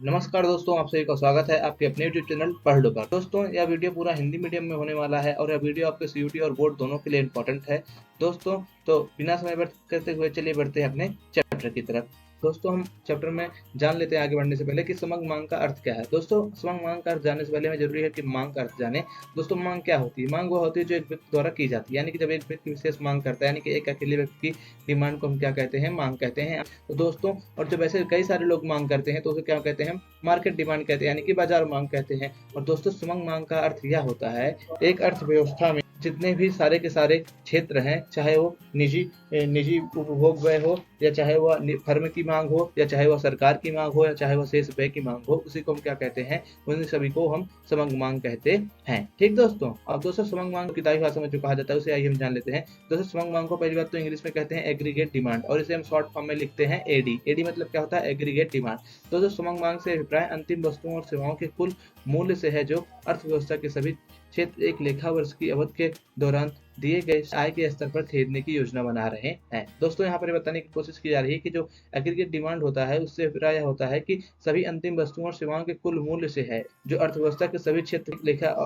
नमस्कार दोस्तों, आप सभी का स्वागत है आपके अपने यूट्यूब चैनल पढ़ लो पर। दोस्तों, यह वीडियो पूरा हिंदी मीडियम में होने वाला है और यह वीडियो आपके सीयूटी और बोर्ड दोनों के लिए इम्पोर्टेंट है। दोस्तों, तो बिना समय व्यर्थ करते हुए चलिए बढ़ते हैं अपने चैप्टर की तरफ। दोस्तों, हम चैप्टर में जान लेते हैं आगे बढ़ने से पहले कि समग्र मांग का अर्थ क्या है। दोस्तों, समग्र मांग का अर्थ जानने से पहले हमें जरूरी है कि मांग का अर्थ जाने। दोस्तों, मांग क्या होती है? मांग वो होती है जो एक व्यक्ति द्वारा की जाती है, यानी कि जब एक व्यक्ति विशेष मांग करता है, यानी कि एक अकेले व्यक्ति की डिमांड को हम क्या कहते हैं? मांग कहते हैं। तो दोस्तों, और जब ऐसे कई सारे लोग मांग करते हैं तो उसे क्या कहते हैं? मार्केट डिमांड कहते हैं, यानी कि बाजार मांग कहते हैं। और दोस्तों, समग्र मांग का अर्थ यह होता है, एक अर्थव्यवस्था में जितने भी सारे के सारे क्षेत्र हैं, चाहे वो निजी उपभोग व्यय हो, या चाहे वह फर्म की मांग हो, या चाहे वह सरकार की मांग हो, या चाहे वह शेष व्यय की मांग हो, उसी को हम क्या कहते हैं? उन सभी को हम समग्र मांग कहते हैं। ठीक दोस्तों, अब दोस्तों समग्र मांग किताबी भाषा में जो कहा जाता है उसे आइए हम जान लेते हैं। दोस्तों, समग्र मांग को पहली बात तो इंग्लिश में कहते हैं एग्रीगेट डिमांड, और इसे हम शॉर्ट फॉर्म में लिखते हैं एडी। एडी मतलब क्या होता है? Aggregate demand. दोस्तों, समग्र मांग से अभिप्राय अंतिम वस्तुओं और सेवाओं के कुल मूल्य से है, जो अर्थव्यवस्था के सभी क्षेत्र एक लेखा वर्ष की अवधि के दौरान दिए गए आय के स्तर पर खरीदने की योजना बना रहे हैं। दोस्तों, यहाँ पर बताने की कोशिश की जा रही है कि जो एग्रीगेट डिमांड होता है उससे अभिप्राय होता है कि सभी अंतिम वस्तुओं और सेवाओं के कुल मूल्य से है, जो अर्थव्यवस्था के सभी क्षेत्र लेखा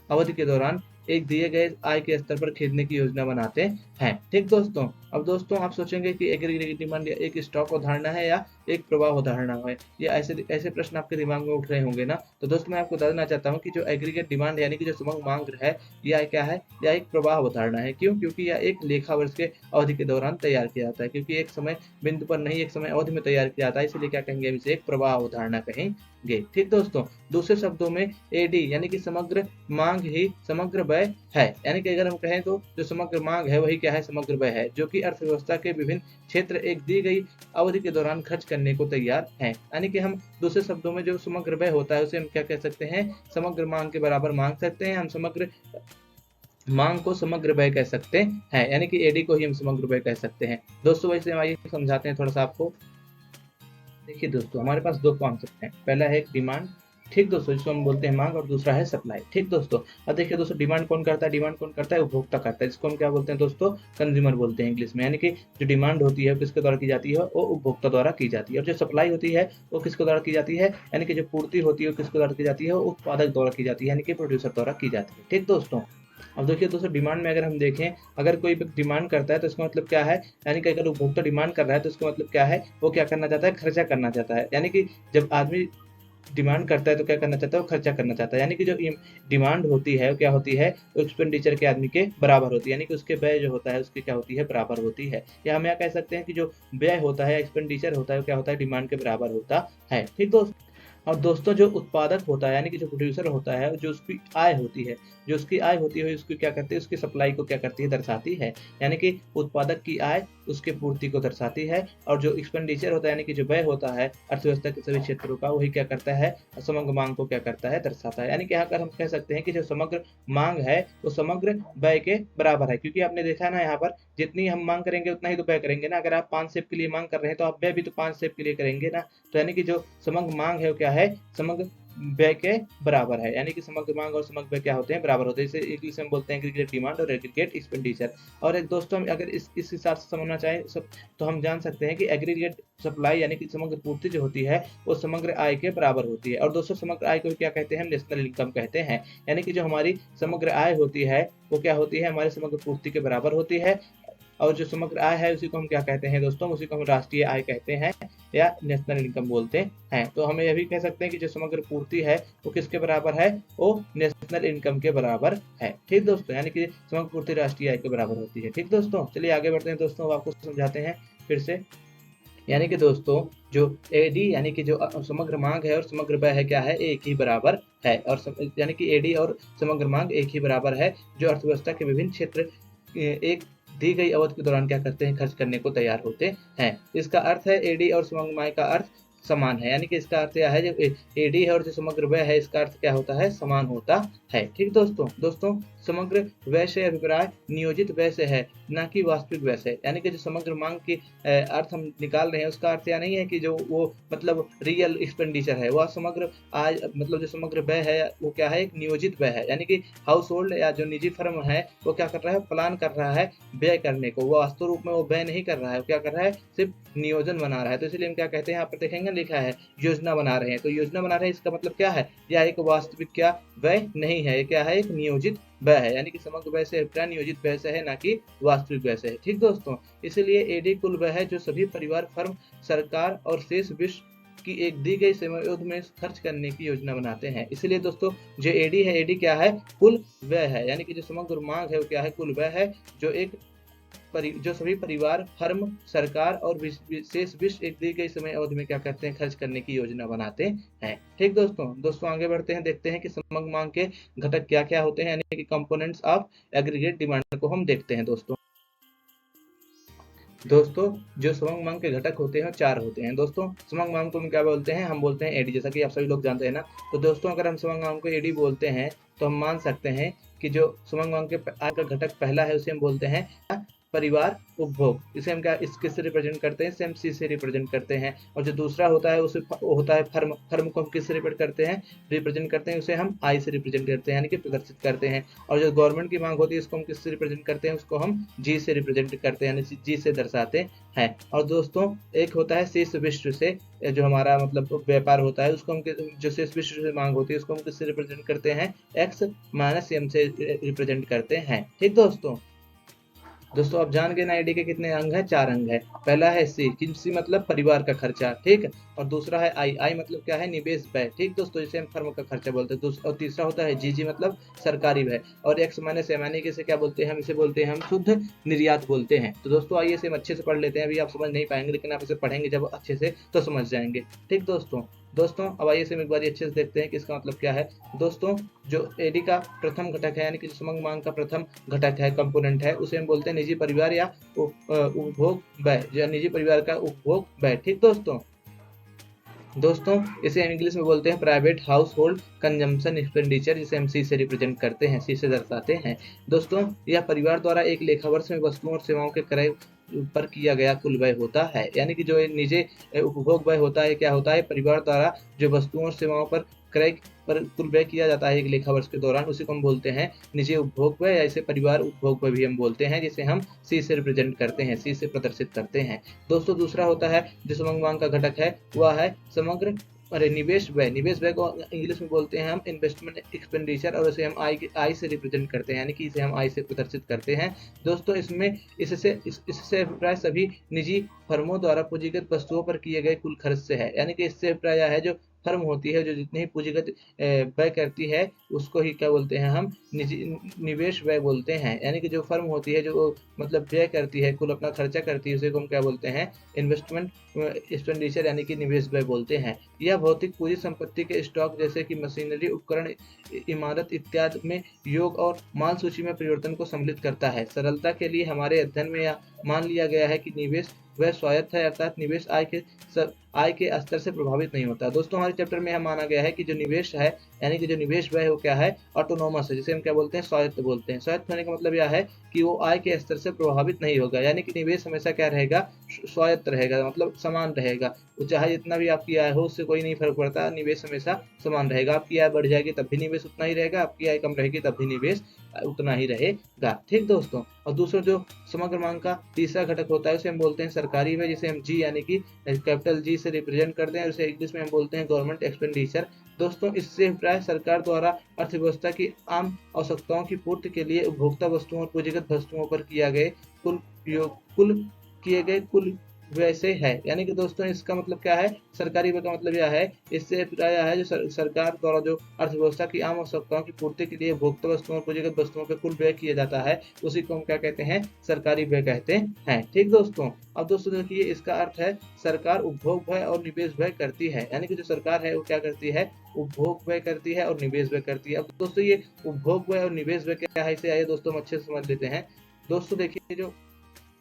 अवधि के दौरान एक दिए गए आय के स्तर पर खरीदने की योजना बनाते हैं। ठीक दोस्तों, अब दोस्तों आप सोचेंगे कि एग्रीगेट डिमांड एक स्टॉक अवधारणा है या एक प्रवाह अवधारणा है, या ऐसे प्रश्न आपके दिमाग में उठ रहे होंगे ना। तो दोस्तों, मैं आपको बताना चाहता हूँ कि जो एग्रीगेट डिमांड यानी कि जो समग्र मांग है, यह क्या है? यह एक प्रवाह अवधारणा है। क्यों? क्योंकि यह एक लेखा वर्ष के अवधि के दौरान तैयार किया जाता है, क्योंकि एक समय बिंदु पर नहीं, एक समय अवधि में तैयार किया जाता है, इसलिए क्या कहेंगे? इसे एक प्रवाह अवधारणा कहेंगे। ठीक दोस्तों, दूसरे शब्दों में एडी यानी कि समग्र मांग ही समग्र व्यय है, यानी कि अगर हम कहें तो जो समग्र मांग है वही क्या है? समग्र व्यय है, जो कि अर्थव्यवस्था के विभिन्न क्षेत्र एक दी गई अवधि के दौरान खर्च करने को तैयार हैं। यानी कि हम दूसरे शब्दों में जो समग्र व्यय होता है उसे हम क्या कह सकते हैं? समग्र मांग के बराबर मांग सकते हैं। हम समग्र मांग को समग्र व्यय कह सकते हैं, यानी कि एडी को ही हम समग्र व्यय कह सकते हैं। दोस्तों, वैसे आइए समझाते हैं थोड़ा सा आपको। देखिए दोस्तों, हमारे पास दो कॉन्सेप्ट हैं। पहला है डिमांड, ठीक दोस्तों, जिसको हम बोलते हैं मांग, और दूसरा है सप्लाई। ठीक दोस्तों, अब देखिए दोस्तों, डिमांड कौन करता है? डिमांड कौन करता है? उपभोक्ता करता है, जिसको हम क्या बोलते हैं दोस्तों? कंज्यूमर बोलते हैं इंग्लिश में। यानी कि जो डिमांड होती है वो किसके द्वारा की जाती है? वो उपभोक्ता द्वारा की जाती है। और जो सप्लाई होती है वो किसके द्वारा की जाती है? यानी कि जो पूर्ति होती है वो किसके द्वारा की जाती है? वो उत्पादक द्वारा की जाती है, यानी कि प्रोड्यूसर द्वारा की जाती है। ठीक दोस्तों, अब देखिए दोस्तों, डिमांड में अगर हम देखें, अगर कोई डिमांड करता है तो इसका मतलब क्या है? यानी कि अगर उपभोक्ता डिमांड कर रहा है तो इसका मतलब क्या है? वो क्या करना चाहता है? खर्चा करना चाहता है। यानी कि जब आदमी डिमांड करता है तो क्या करना चाहता है? वो खर्चा करना चाहता है। यानी कि जो डिमांड होती है वो क्या होती है? एक्सपेंडिचर के आदमी के बराबर होती है, यानी कि उसके व्यय जो होता है उसके क्या होती है? बराबर होती है। या हम यह कह सकते हैं कि जो व्यय होता है, एक्सपेंडिचर होता है, वो क्या होता है? डिमांड के बराबर होता है। ठीक दोस्तों, और दोस्तों जो उत्पादक होता है, यानी कि जो प्रोड्यूसर होता है, जो उसकी आय होती है, जो उसकी आय होती है उसकी क्या करती है? उसकी सप्लाई को क्या करती है? दर्शाती है। यानी कि उत्पादक की आय उसके पूर्ति को दर्शाती है, और जो एक्सपेंडिचर होता है यानी कि जो व्यय होता है अर्थव्यवस्था के सभी क्षेत्रों का, वही क्या करता है? समग्र मांग को क्या करता है? दर्शाता है। यानी कि यहाँ पर हम कह सकते हैं कि जो समग्र मांग है वो समग्र व्यय के बराबर है, क्योंकि आपने देखा ना, यहाँ पर जितनी हम मांग करेंगे उतना ही तो व्यय करेंगे ना। अगर आप 5 सेब के लिए मांग कर रहे हैं तो आप व्यय भी तो 5 सेब के लिए करेंगे ना। तो यानी कि जो समग्र मांग है वो क्या है? समग्र व्यय के बराबर है। यानी कि समग्र मांग और समग्र व्यय क्या होते हैं? बराबर होते हैं। इसे इंग्लिश में बोलते हैं एग्रीगेट डिमांड और एग्रीगेट एक्सपेंडिचर। और एक दोस्तों, हम अगर इस हिसाब से समझना चाहें तो हम जान सकते हैं कि एग्रीगेट सप्लाई यानी कि समग्र पूर्ति जो होती है वो समग्र आय के बराबर होती है। और दोस्तों, समग्र आय को क्या कहते हैं? हम नेशनल इनकम कहते हैं। यानी कि जो हमारी समग्र आय होती है वो क्या होती है? हमारे समग्र पूर्ति के बराबर होती है। और जो समग्र आय है उसी को हम क्या कहते हैं दोस्तों? उसी को हम राष्ट्रीय आय कहते हैं या नेशनल इनकम बोलते हैं। तो हम यह भी कह सकते हैं कि जो समग्र पूर्ति है वो किसके बराबर है? वो नेशनल इनकम के बराबर है। ठीक दोस्तों, यानी कि समग्र पूर्ति राष्ट्रीय आय के बराबर होती है। ठीक दोस्तों, चलिए आगे बढ़ते हैं दोस्तों, अब आपको समझाते हैं फिर से। यानी कि दोस्तों, जो एडी यानी कि जो समग्र मांग है और समग्र व्यय है, क्या है? एक ही बराबर है। और यानी कि एडी और समग्र मांग एक ही बराबर है, जो अर्थव्यवस्था के विभिन्न क्षेत्र एक दी गई अवधि के दौरान क्या करते हैं? खर्च करने को तैयार होते हैं। इसका अर्थ है एडी और समग्र मांग का अर्थ समान है। यानी कि इसका अर्थ यह है, जब एडी है और जो समग्र व्यय है इसका अर्थ क्या होता है? समान होता है। ठीक दोस्तों, समग्र व्यय से अभिप्राय नियोजित व्यय से है, ना कि वास्तविक व्यय से। यानी कि जो समग्र मांग की अर्थ हम निकाल रहे हैं उसका अर्थ यह नहीं है कि जो वो मतलब रियल एक्सपेंडिचर है, वह समग्र आय मतलब जो समग्र व्यय है वो क्या है? एक नियोजित व्यय है। यानी कि हाउस होल्ड या जो निजी फर्म है वो क्या कर रहा है? प्लान कर रहा है व्यय करने को। वो वास्तव रूप में वो व्यय नहीं कर रहा है, वो क्या कर रहा है? सिर्फ नियोजन बना रहा है। तो इसलिए हम क्या कहते हैं? यहाँ पर देखेंगे किसने लिखा है, योजना बना रहे हैं। तो योजना बना रहे हैं इसका मतलब क्या है, यह एक वास्तविक क्या व्यय नहीं है, क्या है, एक नियोजित व्यय है, यानी कि समग्र व्यय से अभिप्राय नियोजित व्यय से है, ना कि वास्तविक व्यय से है। ठीक दोस्तों, इसलिए एडी कुल व्यय है जो सभी परिवार, फर्म, सरकार और शेष विश्व की एक दी गई समयावधि में खर्च करने की योजना बनाते हैं। इसलिए दोस्तों जो एडी है, एडी क्या है, कुल व्यय है, यानी कि जो समग्र मांग है वो क्या है, कुल व्यय है, जो सभी परिवार, फर्म, सरकार और शेष विश्व एक दी गई समय अवधि में क्या करते हैं, खर्च करने की योजना बनाते हैं। ठीक दोस्तों आगे बढ़ते हैं, देखते हैं कि समग्र मांग के घटक क्या क्या होते हैं, यानी कि कंपोनेंट्स ऑफ एग्रीगेट डिमांड को हम देखते हैं। दोस्तों जो समग्र मांग के घटक होते हैं 4 होते हैं। दोस्तों समग्र मांग को हम क्या बोलते हैं, हम बोलते हैं एडी, जैसा कि आप सभी लोग जानते हैं ना। तो दोस्तों अगर हम समग्र मांग को एडी बोलते हैं तो हम मान सकते हैं कि जो समग्र मांग के आय का घटक पहला है उसे हम बोलते हैं परिवार उपभोग, इसे हम क्या किससे रिप्रेजेंट करते हैं, सेम सी से रिप्रेजेंट करते हैं। और जो दूसरा होता है उसे होता है फर्म, फर्म को हम किससे रिप्रेजेंट करते हैं, उसे हम आई से रिप्रेजेंट करते हैं, यानी कि प्रदर्शित करते हैं। और जो गवर्नमेंट की मांग होती है उसको हम किससे रिप्रेजेंट करते हैं, उसको हम जी से रिप्रेजेंट करते हैं, यानी जी से दर्शाते हैं। और दोस्तों एक होता है शेष विश्व से, जो हमारा मतलब व्यापार होता है उसको हम जो शेष विश्व से मांग होती है उसको हम किससे रिप्रेजेंट करते हैं, एक्स माइनस एम से रिप्रेजेंट करते हैं। ठीक दोस्तों आप जान गए ना एडी के कितने अंग हैं, 4 अंग है। पहला है सी मतलब परिवार का खर्चा, ठीक। और दूसरा है आई मतलब क्या है, निवेश व्यय, ठीक दोस्तों, जिसे हम फर्म का खर्चा बोलते हैं। और तीसरा होता है जी मतलब सरकारी व्यय। और एक्स माइनस एम यानी कि इसे क्या बोलते हैं, हम इसे बोलते हैं हम शुद्ध निर्यात बोलते हैं। तो दोस्तों आइए इसे हम अच्छे से पढ़ लेते हैं। अभी आप समझ नहीं पाएंगे, लेकिन आप इसे पढ़ेंगे जब अच्छे से तो समझ जाएंगे। ठीक दोस्तों अब आइए इसे एक बार अच्छे से देखते हैं कि इसका मतलब क्या है। दोस्तों जो एडी का प्रथम घटक है, यानी कि समग्र मांग का प्रथम घटक है, कंपोनेंट है, उसे हम बोलते हैं निजी परिवार या उपभोग व्यय, या निजी परिवार का उपभोग व्यय। ठीक दोस्तों इसे हम इंग्लिश में बोलते हैं private house hold consumption expenditure, जिसे हम सी से रिप्रेजेंट करते हैं, सी से दर्शाते हैं। दोस्तों यह परिवार द्वारा एक लेखा वर्ष में वस्तुओं और सेवाओं के क्रय पर किया गया कुल व्यय होता है, यानी कि जो निजी उपभोग व्यय होता है, क्या होता है, परिवार द्वारा जो वस्तुओं और सेवाओं पर क्रय पर कुल व्यय किया जाता है एक लेखा वर्ष के दौरान, उसी को हम बोलते हैं निजी उपभोग व्यय, या इसे परिवार उपभोग व्यय भी हम बोलते हैं, जिसे हम सी से रिप्रेजेंट करते हैं, सी से प्रदर्शित करते हैं। दोस्तों दूसरा होता है जो समग्र मांग का घटक है वह है समग्र निवेश व्यय। निवेश व्यय को इंग्लिश में बोलते हैं हम इन्वेस्टमेंट एक्सपेंडिचर, और इसे हम आई से रिप्रेजेंट करते हैं, यानी कि इसे हम आई से प्रदर्शित करते हैं। दोस्तों इससे अभिप्राय सभी निजी फर्मों द्वारा पूंजीगत वस्तुओं पर किए गए कुल खर्च से है, यानी कि इससे अभिप्राय है जो फर्म होती है जो जितनी ही पूंजीगत व्यय करती है उसको ही क्या बोलते हैं, हम निजी निवेश व्यय बोलते हैं, यानी कि जो फर्म होती है जो मतलब व्यय करती है, कुल अपना खर्चा करती है, उसे को हम क्या बोलते हैं, इन्वेस्टमेंट एक्सपेंडिचर, यानी कि निवेश व्यय बोलते हैं। यह भौतिक पूंजी संपत्ति के स्टॉक जैसे कि मशीनरी, उपकरण, इमारत इत्यादि में योग और माल सूची में परिवर्तन को सम्मिलित करता है। सरलता के लिए हमारे अध्ययन में मान लिया गया है कि निवेश वह स्वायत्त है, अर्थात निवेश आय के स्तर से प्रभावित नहीं होता। दोस्तों हमारे चैप्टर में हम माना गया है कि जो निवेश है, यानी कि जो निवेश व्यय है वो क्या है, ऑटोनोमस है, जिसे हम क्या बोलते हैं, स्वायत्त बोलते हैं। स्वायत्त होने का मतलब यह है कि वो आय के स्तर से प्रभावित नहीं होगा, यानी कि निवेश हमेशा क्या रहेगा, स्वायत्त रहेगा, मतलब समान रहेगा। चाहे जितना भी आपकी आय हो उससे कोई नहीं फर्क पड़ता, निवेश हमेशा समान रहेगा। आपकी आय बढ़ जाएगी तब भी निवेश उतना ही रहेगा, आपकी आय कम रहेगी तब भी निवेश उतना ही रहेगा। ठीक दोस्तों, और दूसरा जो समग्र मांग का तीसरा घटक होता है उसे हम बोलते हैं सरकारी व्यय, जिसे हम जी यानी कि कैपिटल जी से रिप्रेजेंट करते हैं, उसे इंग्लिश में हम बोलते हैं गवर्नमेंट एक्सपेंडिचर। दोस्तों इससे प्राय सरकार द्वारा अर्थव्यवस्था की आम आवश्यकताओं की पूर्ति के लिए उपभोक्ता वस्तुओं और पूंजीगत वस्तुओं पर कुल व्यय से है, यानी कि दोस्तों इसका मतलब क्या है, सरकारी व्यय का मतलब यह है, इससे प्राय है जो सरकार द्वारा जो अर्थव्यवस्था की आम आवश्यकताओं की पूर्ति के लिए उपभोक्ता वस्तुओं और पूंजीगत वस्तुओं पर कुल व्यय किया जाता है, उसी को हम क्या कहते हैं, सरकारी व्यय कहते हैं। ठीक दोस्तों, अब दोस्तों देखिए इसका अर्थ है सरकार उपभोग व्यय और निवेश व्यय करती है, यानी कि जो सरकार है वो क्या करती है, उपभोग व्यय करती है और निवेश व्यय करती है। अब दोस्तों ये उपभोग व्यय और निवेश व्यय क्या है, इसे आइए दोस्तों हम अच्छे से समझ लेते हैं। दोस्तों देखिए जो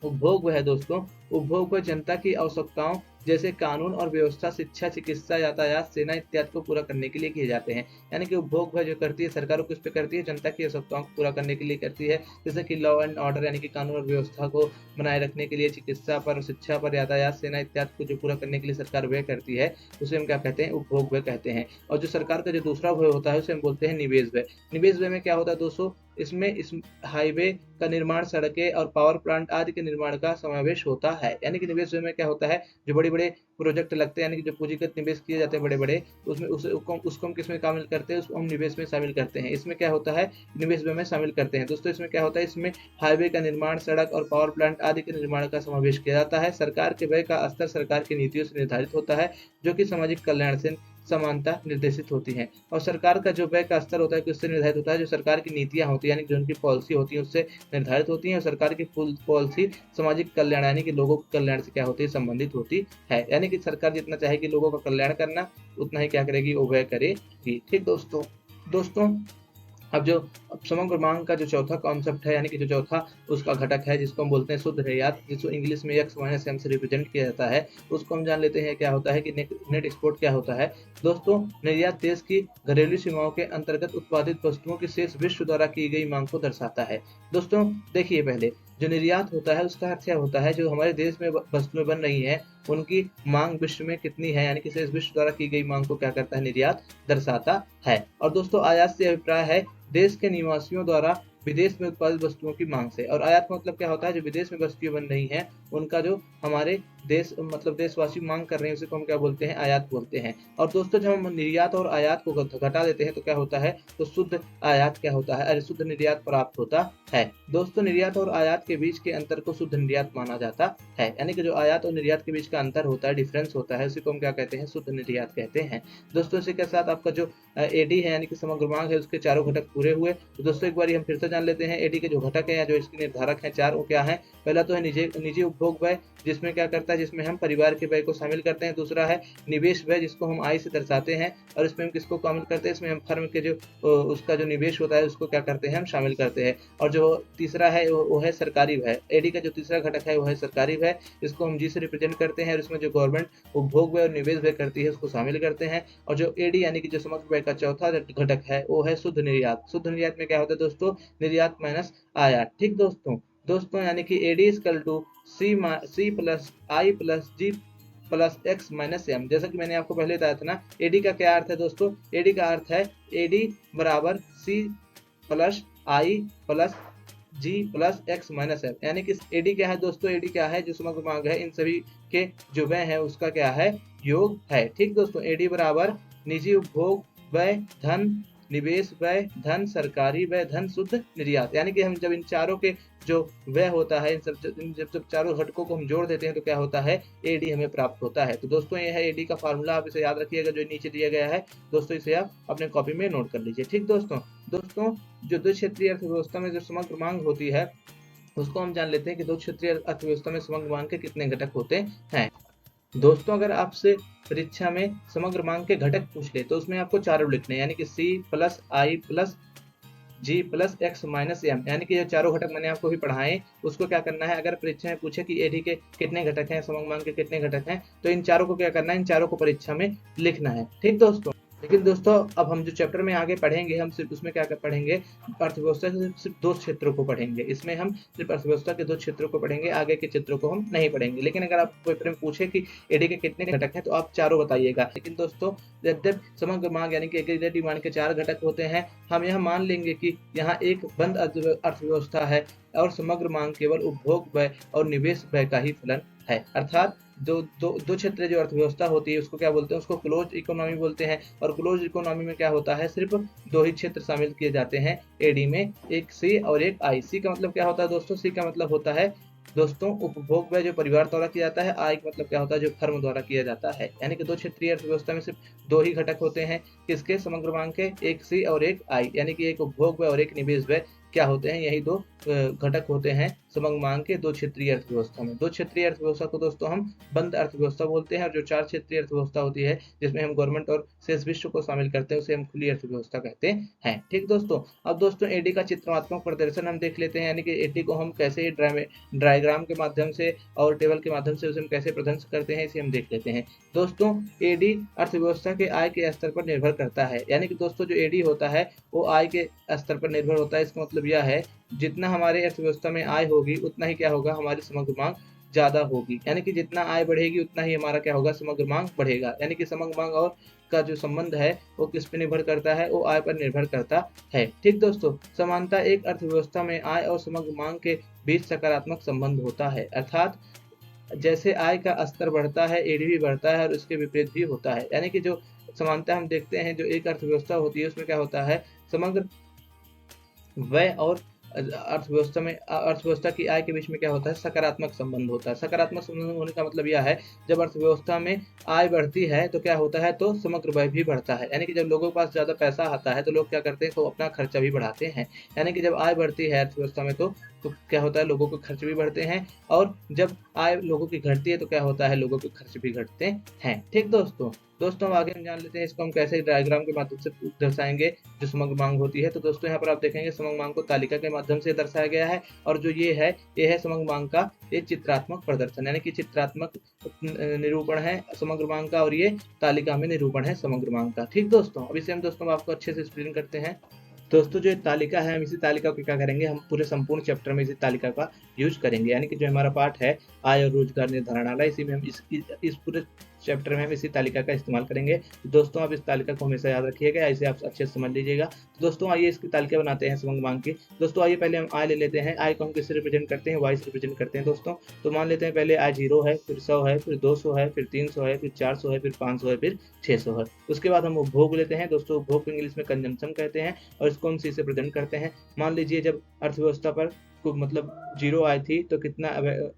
उपभोग व्यय है दोस्तों, उपभोग व्यय जनता की आवश्यकताओं जैसे कानून और व्यवस्था, शिक्षा, चिकित्सा, यातायात, सेना इत्यादि को पूरा करने के लिए किए जाते हैं। यानी कि उपभोग व्यय जो करती है सरकार, किस पे करती है, जनता की आवश्यकताओं को पूरा करने के लिए करती है, जैसे कि लॉ एंड ऑर्डर यानी कि कानून और व्यवस्था को बनाए रखने के लिए, चिकित्सा पर, शिक्षा पर, यातायात, सेना इत्यादि को जो पूरा करने के लिए सरकार व्यय करती है उसे हम क्या कहते हैं, उपभोग व्यय कहते हैं। और जो सरकार का जो दूसरा व्यय होता है उसे हम बोलते हैं निवेश व्यय। निवेश व्यय में क्या होता है दोस्तों, इसमें इस हाईवे का निर्माण, सड़कें और पावर प्लांट आदि के निर्माण का समावेश होता है। यानी कि निवेश में क्या होता है, जो बड़े-बड़े प्रोजेक्ट लगते हैं, यानी कि जो पूंजीगत निवेश किए जाते हैं बड़े-बड़े, उसमें उसको हम किसमें शामिल करते हैं, उसको हम निवेश में शामिल करते हैं। इसमें क्या होता है, निवेश में शामिल करते हैं। दोस्तों इसमें क्या होता है, इसमें हाईवे का निर्माण, सड़क और पावर प्लांट आदि के निर्माण का समावेश किया जाता है। सरकार के व्यय का स्तर सरकार की नीतियों से निर्धारित होता है, जो कि सामाजिक कल्याण से समानता निर्देशित होती है। और सरकार का जो व्यय का स्तर होता है किससे निर्धारित होता है, जो सरकार की नीतियां होती है, यानी जो उनकी पॉलिसी होती है उससे निर्धारित होती है। और सरकार की फुल पॉलिसी सामाजिक कल्याण यानी कि लोगों के कल्याण से क्या होती है, संबंधित होती है। यानी कि सरकार जितना चाहेगी लोगों का कल्याण करना, उतना ही क्या करेगी, वो व्यय करेगी। ठीक दोस्तों। दोस्तों अब समग्र मांग का जो चौथा कॉन्सेप्ट है, यानी कि जो चौथा उसका घटक है, जिसको हम बोलते हैं शुद्ध निर्यात, जिसको इंग्लिश में एक्स माइनस एम से रिप्रेजेंट किया जाता है, उसको हम जान लेते हैं क्या होता है कि नेट एक्सपोर्ट क्या होता है। दोस्तों निर्यात देश की घरेलू सीमाओं के अंतर्गत उत्पादित वस्तुओं की शेष विश्व द्वारा की गई मांग को दर्शाता है। दोस्तों देखिए, पहले जो निर्यात होता है उसका अर्थ क्या होता है, जो हमारे देश में वस्तुएं बन रही हैं उनकी मांग विश्व में कितनी है, यानी कि शेष विश्व द्वारा की गई मांग को क्या करता है, निर्यात दर्शाता है। और दोस्तों आयात से अभिप्राय है देश के निवासियों द्वारा विदेश में उत्पादित वस्तुओं की मांग से। और आयात का मतलब क्या होता है, जो विदेश में वस्तुएं बन रही हैं उनका जो हमारे देश मतलब देशवासी मांग कर रहे हैं उसे को हम क्या बोलते हैं, आयात बोलते हैं। और दोस्तों जब हम निर्यात और आयात को घटा देते हैं तो क्या होता है, तो शुद्ध आयात क्या होता है, अरे शुद्ध निर्यात प्राप्त होता है। दोस्तों निर्यात और आयात के बीच के अंतर को शुद्ध निर्यात माना जाता है। यानी कि जो आयात और निर्यात के बीच का अंतर होता है, डिफरेंस होता है, उसी को हम क्या कहते हैं, शुद्ध निर्यात कहते हैं। दोस्तों इसी के साथ आपका जो एडी है यानी कि समग्र मांग है, उसके चारों घटक पूरे हुए। तो दोस्तों एक बार हम फिर से जान लेते हैं एडी के जो घटक है या जो इसके निर्धारक है चार, वो क्या है। पहला तो है निजी उपभोग व्यय, जिसमें क्या करता है, जिसमें हम परिवार के व्यय को शामिल करते हैं। दूसरा है निवेश व्यय, जिसको हम आय से दर्शाते हैं, और इसमें हम किसको शामिल करते हैं, इसमें हम फर्म के जो उसका जो निवेश होता है उसको क्या करते हैं, हम शामिल करते हैं। और जो तीसरा है वो है सरकारी व्यय। एडी का जो तीसरा घटक है वो है सरकारी व्यय, इसको हम जी से रिप्रेजेंट करते हैं, और इसमें जो गवर्नमेंट उपभोग व्यय और निवेश व्यय करती है उसको शामिल करते हैं। और जो एडी यानी कि जो समग्र व्यय का चौथा घटक है वो है शुद्ध निर्यात। शुद्ध निर्यात में क्या होता है दोस्तों, निर्यात माइनस आयात। ठीक दोस्तों यानी कि AD equal to C plus I plus G plus X minus M. जैसा कि मैंने आपको पहले बताया था ना, एडी का क्या अर्थ है दोस्तों, एडी का अर्थ है एडी बराबर सी plus I plus G plus X minus M. यानी कि एडी क्या है दोस्तों, एडी क्या है, जो समग्र मांग है इन सभी के जो व्यय है उसका क्या है, योग है। ठीक दोस्तों, एडी बराबर निजी उपभोग व्यय धन निवेश व्यय धन सरकारी व्यय धन शुद्ध निर्यात। यानी कि हम जब इन चारों के जो व्यय होता है, इन जब चारों घटकों को हम जोड़ देते हैं तो क्या होता है, एडी हमें प्राप्त होता है। तो दोस्तों ये है एडी का फार्मूला, आप इसे याद रखिएगा, जो नीचे दिया गया है। दोस्तों इसे आप अपने कॉपी में नोट कर लीजिए। ठीक दोस्तों जो दो क्षेत्रीय अर्थव्यवस्था में जो समग्र मांग होती है उसको हम जान लेते हैं कि दो क्षेत्रीय अर्थव्यवस्था में समग्र मांग के कितने घटक होते हैं। दोस्तों अगर आपसे परीक्षा में समग्र मांग के घटक पूछ ले तो उसमें आपको चारों लिखने हैं, यानी कि सी plus I plus G plus X minus M. यानी कि जो चारों घटक मैंने आपको भी पढ़ाए उसको क्या करना है, अगर परीक्षा में पूछे कि एडी के कितने घटक हैं, समग्र मांग के कितने घटक हैं, तो इन चारों को क्या करना है, इन चारों को परीक्षा में लिखना है। ठीक दोस्तों। लेकिन दोस्तों अब हम जो चैप्टर में आगे पढ़ेंगे हम सिर्फ उसमें क्या पढ़ेंगे, अर्थव्यवस्था के सिर्फ दो क्षेत्रों को पढ़ेंगे। इसमें हम सिर्फ अर्थव्यवस्था के दो क्षेत्रों को पढ़ेंगे, आगे के क्षेत्रों को हम नहीं पढ़ेंगे। लेकिन अगर आप पेपर में पूछे कि एडी के कितने घटक हैं तो आप चारों बताइएगा। लेकिन दोस्तों जब समग्र मांग यानी कि एग्रीगेट डिमांड के चार घटक होते हैं, हम यह मान लेंगे कि यहाँ एक बंद अर्थव्यवस्था है और समग्र मांग केवल उपभोग व्यय और निवेश व्यय का ही फलन है। अर्थात दो क्षेत्र जो अर्थव्यवस्था होती है उसको क्या बोलते हैं, उसको क्लोज इकोनॉमी बोलते हैं। और क्लोज इकोनॉमी में क्या होता है, सिर्फ दो ही क्षेत्र शामिल किए जाते हैं एडी में, एक सी और एक आई। सी का मतलब क्या होता है दोस्तों, सी का मतलब होता है दोस्तों उपभोग व्यय जो परिवार द्वारा किया जाता है, आई का मतलब क्या होता है, जो फर्म द्वारा किया जाता है। यानी कि दो क्षेत्रीय अर्थव्यवस्था में सिर्फ दो ही घटक होते हैं, किसके, समग्र मांग के, एक सी और एक आई। यानी कि एक उपभोग व्यय और एक निवेश व्यय क्या होते हैं, यही दो घटक होते हैं समग्र मांग के दो क्षेत्रीय अर्थव्यवस्था में। दो क्षेत्रीय अर्थव्यवस्था को दोस्तों हम बंद अर्थव्यवस्था बोलते हैं, और जो चार क्षेत्रीय अर्थव्यवस्था होती है जिसमें हम गवर्नमेंट और शेष विश्व को शामिल करते हैं उसे हम खुली अर्थव्यवस्था कहते हैं। ठीक दोस्तों। अब दोस्तों एडी का चित्रात्मक प्रदर्शन हम देख लेते हैं, यानी कि एडी को हम कैसे डायग्राम के माध्यम से और टेबल के माध्यम से उसे हम कैसे प्रदर्शित करते हैं इसे हम देख लेते हैं। दोस्तों एडी अर्थव्यवस्था के आय के स्तर पर निर्भर करता है। यानी कि दोस्तों जो एडी होता है वो आय के स्तर पर निर्भर होता है। इसका मतलब यह है जितना हमारे अर्थव्यवस्था में आय होगी उतना ही क्या होगा, हमारी समग्र मांग ज्यादा होगी। यानी कि जितना आय बढ़ेगी उतना ही हमारा क्या होगा, समग्र मांग बढ़ेगा। यानी कि समग्र मांग और का जो संबंध है वो किस पे निर्भर करता है, वो आय पर निर्भर करता है। ठीक दोस्तों, समानता एक अर्थव्यवस्था में आय और समग्र मांग के बीच सकारात्मक संबंध होता है। अर्थात जैसे आय का स्तर बढ़ता है, एडीपी बढ़ता है और उसके विपरीत भी होता है। यानी कि जो समानता हम देखते हैं, जो एक अर्थव्यवस्था होती है उसमें क्या होता है, समग्र व्यय और अर्थव्यवस्था की आय के बीच में क्या होता है, सकारात्मक संबंध होता है। सकारात्मक संबंध होने का मतलब यह है, जब अर्थव्यवस्था में आय बढ़ती है तो क्या होता है, तो समग्र व्यय भी बढ़ता है। यानी कि जब लोगों के पास ज्यादा पैसा आता है तो लोग क्या करते हैं, तो अपना खर्चा भी बढ़ाते हैं। यानी कि जब आय बढ़ती है अर्थव्यवस्था में तो क्या होता है, लोगों के खर्च भी बढ़ते हैं, और जब आय लोगों की घटती है तो क्या होता है, लोगों के खर्च भी घटते हैं। ठीक दोस्तों, अब आगे हम जान लेते हैं इसको हम कैसे डायग्राम के माध्यम से दर्शाएंगे जो समग्र मांग होती है। तो दोस्तों यहाँ पर आप देखेंगे समग्र मांग को तालिका के माध्यम से दर्शाया गया है, और जो ये है समग्र मांग का ये चित्रात्मक प्रदर्शन, यानी कि चित्रात्मक निरूपण है समग्र मांग का, और ये तालिका में निरूपण है समग्र मांग का। ठीक दोस्तों, अब इसे हम दोस्तों आपको अच्छे से एक्सप्लेन करते हैं। दोस्तों जो तालिका है, हम इसी तालिका को क्या करेंगे, हम पूरे संपूर्ण चैप्टर में इसी तालिका का यूज करेंगे। यानी कि जो हमारा पार्ट है आय और रोजगार निर्धारणालय, इसी में हम इस पूरे चैप्टर में हम इसी तालिका का इस्तेमाल करेंगे। तो दोस्तों आप इस तालिका को हमेशा याद रखिएगा, इसे आप अच्छे से समझ लीजिएगा। तो दोस्तों आइए इसकी तालिका बनाते हैं समग्र मांग की। दोस्तों आइए पहले हम आय ले लेते हैं। आय को हम किससे रिप्रेजेंट करते हैं, वाई से रिप्रेजेंट करते हैं दोस्तों। तो मान लेते हैं पहले आय 0 है, फिर 100 है, फिर 200 है, फिर 300 है, फिर 400 है, फिर 500 है, फिर 600 है। उसके बाद हम उपभोग लेते हैं दोस्तों। उपभोग को इंग्लिश में कंजम्पशन कहते हैं, और इसको हम सी से प्रेजेंट करते हैं। मान लीजिए जब अर्थव्यवस्था पर मतलब 0 आय थी तो कितना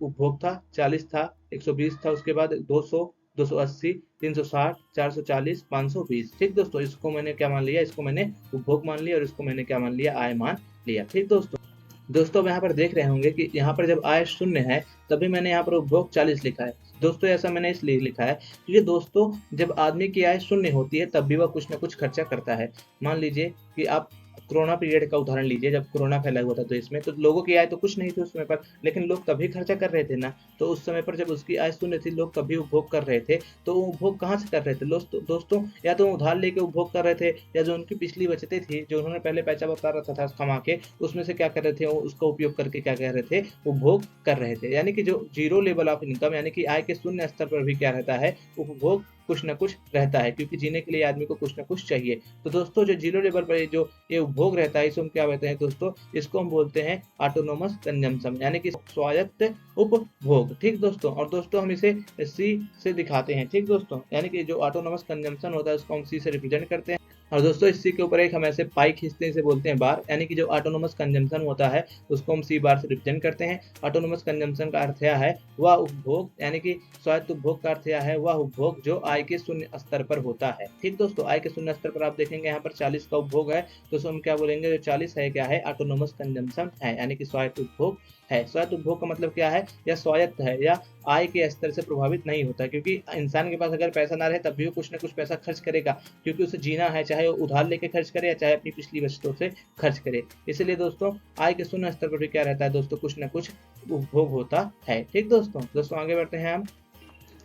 उपभोग था, 40 था, 120 था, उसके बाद 200, 280, 360, 440, 520। ठीक दोस्तों, इसको मैंने क्या मान लिया, इसको मैंने उपभोग मान लिया, और इसको मैंने क्या मान लिया, आय मान लिया। ठीक दोस्तों अब यहाँ पर देख रहे होंगे कि यहाँ पर जब आय 0 है तभी मैंने यहाँ पर उपभोग 40 लिखा है। दोस्तों ऐसा मैंने इसलिए लिखा है क्योंकि दोस्तों जब आदमी की आय 0 होती है तब भी वह कुछ ना कुछ खर्चा करता है। मान लीजिए कि आप कोरोना पीरियड का उदाहरण लीजिए, जब कोरोना फैला हुआ था तो इसमें तो लोगों की आय तो कुछ नहीं थी उस समय पर, लेकिन लोग तभी खर्चा कर रहे थे ना। तो उस समय पर जब उसकी आय 0 थी, लोग तभी उपभोग कर रहे थे। तो वो उपभोग कहाँ से कर रहे थे दोस्तों, या तो उधार लेके उपभोग कर रहे थे, या जो उनकी पिछली बचतें थी जो उन्होंने पहले पैसा बता रखा था कमा के, उसमें से क्या कर रहे थे, उसका उपयोग करके क्या कर रहे थे, उपभोग कर रहे थे। यानी कि जो जीरो लेवल ऑफ इनकम, यानी कि आय के 0 स्तर पर भी क्या रहता है, उपभोग कुछ ना कुछ रहता है, क्योंकि जीने के लिए आदमी को कुछ ना कुछ चाहिए। तो दोस्तों जो जीरो लेवल पर जो ये उपभोग रहता है, इसको हम क्या कहते हैं दोस्तों, इसको हम बोलते हैं ऑटोनोमस कंजम्पशन, यानी कि स्वायत्त उपभोग। ठीक दोस्तों, और दोस्तों हम इसे सी से दिखाते हैं। ठीक दोस्तों, यानी कि जो ऑटोनोमस कंजम्पशन होता है उसको हम सी से रिप्रेजेंट करते हैं। और दोस्तों इसी के ऊपर एक हम ऐसे पाई खींचते हैं, इसे बोलते हैं बार। यानी कि जो ऑटोनोमस कंजम्पशन होता है उसको हम सी बार से रिप्रेजेंट करते हैं। ऑटोनोमस कंजम्पशन का अर्थ यह है वह उपभोग, यानी कि स्वायत्त उपभोग का अर्थ यह है वह उपभोग जो आय के 0 स्तर पर होता है। ठीक दोस्तों, आय के 0 स्तर पर आप देखेंगे यहाँ पर 40 का उपभोग है, तो हम क्या बोलेंगे, जो 40 है क्या है, ऑटोनोमस कंजम्पशन है, यानी कि स्वायत्त उपभोग है। स्वायत्त उपभोग का मतलब क्या है, या स्वायत्त है, या आय के स्तर से प्रभावित नहीं होता, क्योंकि इंसान के पास अगर पैसा ना रहे तब भी वो कुछ ना कुछ पैसा खर्च करेगा, क्योंकि उसे जीना है, चाहे वो उधार लेके खर्च करे या चाहे अपनी पिछली बचतों से खर्च करे। इसलिए दोस्तों आय के 0 स्तर पर भी क्या रहता है दोस्तों, कुछ ना कुछ उपभोग होता है। ठीक दोस्तों आगे बढ़ते हैं हम।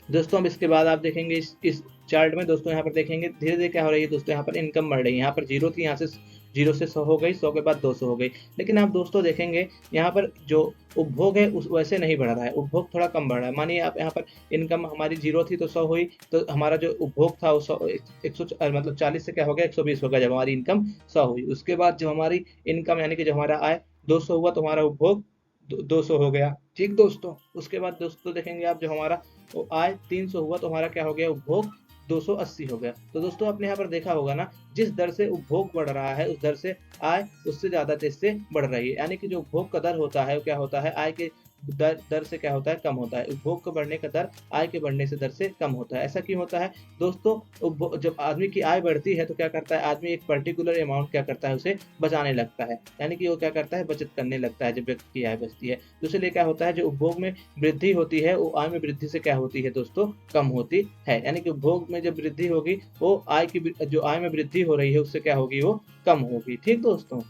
दोस्तों अब इसके बाद आप देखेंगे इस चार्ट में दोस्तों, यहाँ पर देखेंगे धीरे धीरे क्या हो रही है दोस्तों, यहाँ पर इनकम बढ़ रही है। यहाँ पर 0 थी, यहाँ से 0 से 100 हो गई, 100 के बाद 200 हो गई। लेकिन आप दोस्तों देखेंगे यहाँ पर जो उपभोग है उस वैसे नहीं बढ़ रहा है, उपभोग थोड़ा कम बढ़ रहा है। मानिए आप यहाँ पर इनकम हमारी 0 थी तो 100 हुई, तो हमारा जो उपभोग था वो 100 मतलब 40 से क्या हो गया, 120 हो गया जब हमारी इनकम 100 हुई। उसके बाद जब हमारी इनकम यानी कि जब हमारा आय 200 हुआ तो हमारा उपभोग 200 हो गया। ठीक दोस्तों, उसके बाद दोस्तों देखेंगे आप जब हमारा वो आय 300 हुआ तो हमारा क्या हो गया, उपभोग 280 हो गया। तो दोस्तों आपने यहाँ पर देखा होगा ना, जिस दर से उपभोग बढ़ रहा है उस दर से आय उससे ज्यादा तेज से बढ़ रही है। यानी कि जो उपभोग का दर होता है वो क्या होता है, आय के दर से क्या होता है, कम होता है। उपभोग के बढ़ने का दर आय के बढ़ने से दर से कम होता है। ऐसा क्यों होता है दोस्तों, जब आदमी की आय बढ़ती है तो क्या करता है, आदमी एक पर्टिकुलर अमाउंट क्या करता है, उसे बचाने लगता है, यानी कि वो क्या करता है, बचत करने लगता है जब व्यक्ति की आय बचती है। तो इसलिए क्या होता है, जो उपभोग में वृद्धि होती है वो आय में वृद्धि से क्या होती है दोस्तों, कम होती है। यानी कि उपभोग में जब वृद्धि होगी वो जो आय में वृद्धि हो रही है उससे क्या होगी, वो कम होगी। ठीक दोस्तों,